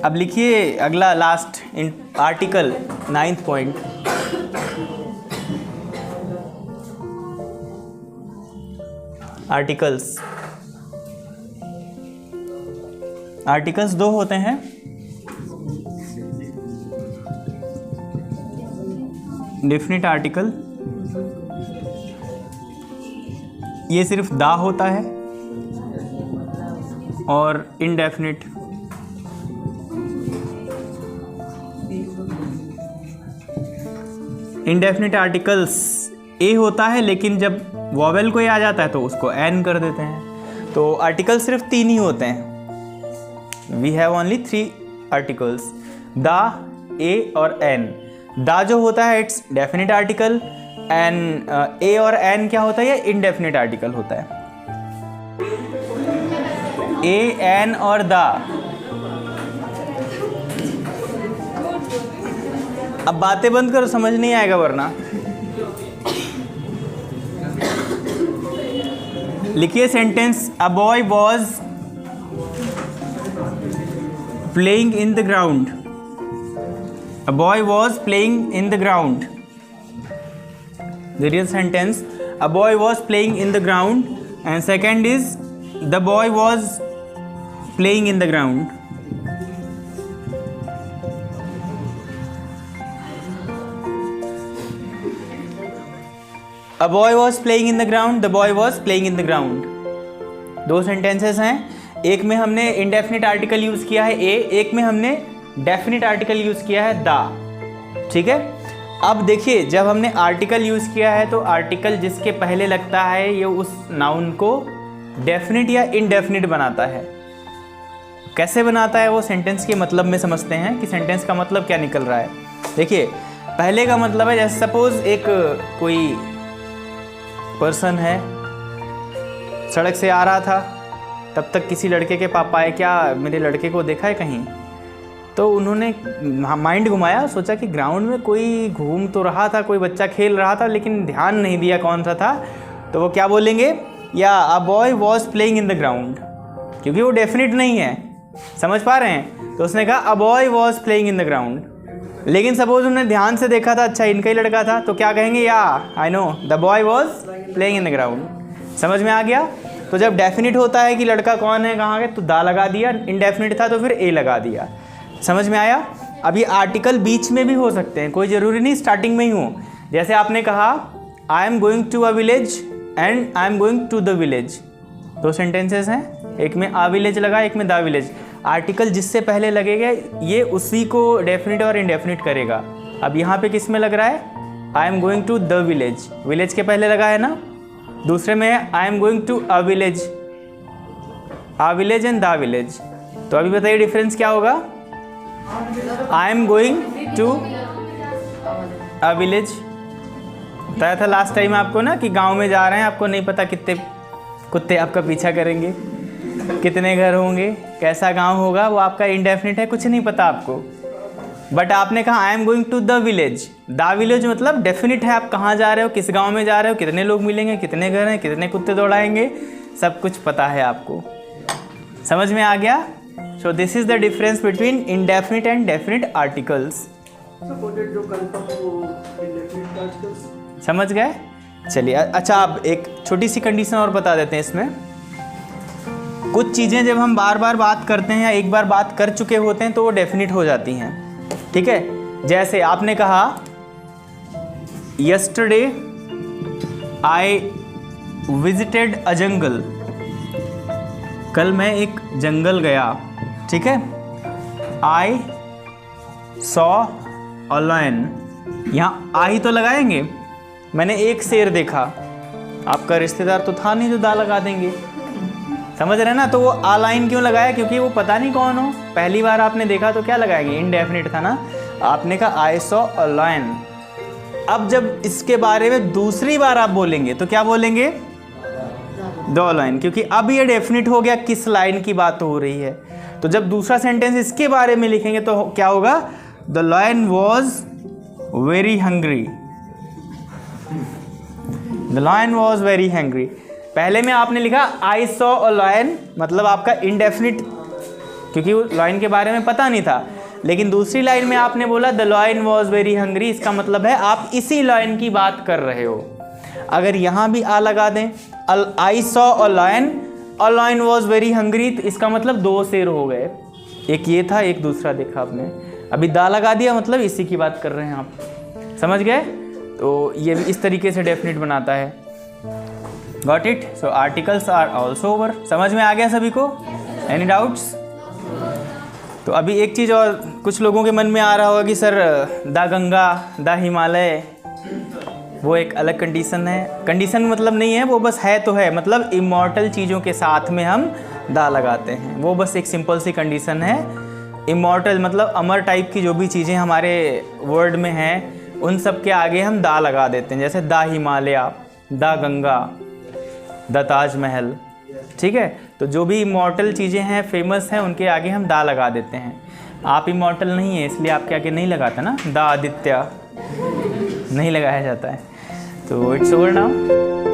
अब लिखिए अगला last in article 9th point. Articles दो होते हैं, डेफिनेट आर्टिकल, ये सिर्फ दा होता है, और इनडेफिनिट आर्टिकल्स ए होता है, लेकिन जब वॉवेल कोई आ जाता है तो उसको एन कर देते हैं। तो आर्टिकल सिर्फ 3 ही होते हैं। वी हैव ओनली 3 आर्टिकल्स, दा, ए और एन। दा जो होता है इट्स डेफिनेट आर्टिकल, एंड ए और एन क्या होता है, ये इनडेफिनेट आर्टिकल होता है। ए, एन और दा। अब बातें बंद करो, समझ नहीं आएगा वरना। लिखिए sentence, a boy was playing in the ground. A boy was playing in the ground. The real sentence, a boy was playing in the ground, and second is the boy was playing in the ground. A boy was playing in the ground, the boy was playing in the ground. दो sentences हैं, एक में हमने indefinite article use किया है ए, एक में हमने डेफिनिट आर्टिकल यूज किया है दा। ठीक है, अब देखिए जब हमने आर्टिकल यूज़ किया है तो आर्टिकल जिसके पहले लगता है ये उस नाउन को डेफिनिट या इनडेफिनिट बनाता है। कैसे बनाता है वो सेंटेंस के मतलब में समझते हैं कि सेंटेंस का मतलब क्या निकल रहा है। देखिए पहले का मतलब है, जैसे सपोज एक कोई पर्सन है, सड़क से आ रहा था, तब तक किसी लड़के के पापा आए, क्या मेरे लड़के को देखा है कहीं? तो उन्होंने माइंड घुमाया, सोचा कि ग्राउंड में कोई घूम तो रहा था, कोई बच्चा खेल रहा था, लेकिन ध्यान नहीं दिया कौन सा था। तो वो क्या बोलेंगे, या a boy was playing in the ground, क्योंकि वो डेफिनेट नहीं है। समझ पा रहे हैं? तो उसने कहा a boy was playing in the ground. लेकिन सपोज उन्होंने ध्यान से देखा था, अच्छा इनका ही लड़का था, तो क्या कहेंगे, या I know the boy was playing in the ground. समझ में आ गया? तो जब डेफिनेट होता है कि लड़का कौन है, कहाँ है, तो दा लगा दिया, इनडेफिनेट था तो फिर ए लगा दिया। समझ में आया? अब ये आर्टिकल बीच में भी हो सकते हैं, कोई ज़रूरी नहीं स्टार्टिंग में ही हो। जैसे आपने कहा I am going to a village and I am going to the village, दो सेंटेंसेस हैं, एक में आ विलेज लगा, एक में द विलेज। आर्टिकल जिससे पहले लगेगा ये उसी को डेफिनेट और इनडेफिनेट करेगा। अब यहाँ पे किस में लग रहा है, I am going to the village, village के पहले लगा है ना। दूसरे में है I am going to a village, a village and the village. तो अभी बताइए डिफरेंस क्या होगा। I am going to a village, बताया था लास्ट टाइम आपको ना कि गांव में जा रहे हैं, आपको नहीं पता कितने कुत्ते आपका पीछा करेंगे, कितने घर होंगे, कैसा गांव होगा, वो आपका इनडेफिनिट है, कुछ नहीं पता आपको। बट आपने कहा I am going to the village, the village मतलब डेफिनिट है, आप कहाँ जा रहे हो, किस गांव में जा रहे हो, कितने लोग मिलेंगे, कितने घर हैं, कितने कुत्ते दौड़ाएंगे, सब कुछ पता है आपको। समझ में आ गया? So this is the difference between indefinite and definite articles. समझ गए? चलिए अच्छा, अब एक छोटी सी कंडीशन और बता देते हैं इसमें। कुछ चीज़ें जब हम बार बार बात करते हैं या एक बार बात कर चुके होते हैं तो वो डेफिनिट हो जाती हैं। ठीक है, जैसे आपने कहा yesterday I visited a jungle, कल मैं एक जंगल गया। ठीक है, आई सॉ अ लायन, यहाँ आई तो लगाएंगे, मैंने एक शेर देखा, आपका रिश्तेदार तो था नहीं जो दा लगा देंगे। समझ रहे हैं ना? तो वो आ लाइन क्यों लगाया, क्योंकि वो पता नहीं कौन हो, पहली बार आपने देखा तो क्या लगाएंगे, इनडेफिनिट था ना। आपने कहा आई सॉ अ लायन। अब जब इसके बारे में दूसरी बार आप बोलेंगे तो क्या बोलेंगे, द लाइन, क्योंकि अब ये डेफिनिट हो गया किस लाइन की बात हो रही है। तो जब दूसरा सेंटेंस इसके बारे में लिखेंगे तो क्या होगा, the lion was very hungry, the lion was very hungry. पहले में आपने लिखा आई सॉ अ लायन, मतलब आपका इनडेफिनिट क्योंकि लायन के बारे में पता नहीं था। लेकिन दूसरी लाइन में आपने बोला the lion was very hungry, इसका मतलब है आप इसी लायन की बात कर रहे हो। अगर यहाँ भी आ लगा दें, I saw a lion was very hungry, तो इसका मतलब 2 शेर हो गए, एक ये था एक दूसरा देखा आपने। अभी दा लगा दिया मतलब इसी की बात कर रहे हैं आप, समझ गए। तो ये भी इस तरीके से डेफिनेट बनाता है। Got it. So articles are also over. समझ में आ गया सभी को? Any doubts? तो अभी एक चीज़ और कुछ लोगों के मन में आ रहा होगा कि sir the Ganga, the Himalaya, वो एक अलग कंडीशन है। कंडीशन मतलब नहीं है, वो बस है तो है, मतलब इमॉर्टल चीज़ों के साथ में हम दा लगाते हैं, वो बस एक सिंपल सी कंडीशन है। इमॉर्टल मतलब अमर टाइप की जो भी चीज़ें हमारे वर्ड में हैं उन सब के आगे हम दा लगा देते हैं, जैसे the Himalaya, the Ganga, the Taj Mahal, ठीक है। तो जो भी इमॉर्टल चीज़ें हैं, फेमस हैं, उनके आगे हम दा लगा देते हैं। आप इमॉर्टल नहीं है इसलिए आपके आगे नहीं लगाता ना, द आदित्य नहीं लगाया जाता है। तो इट्स ओवर नाउ।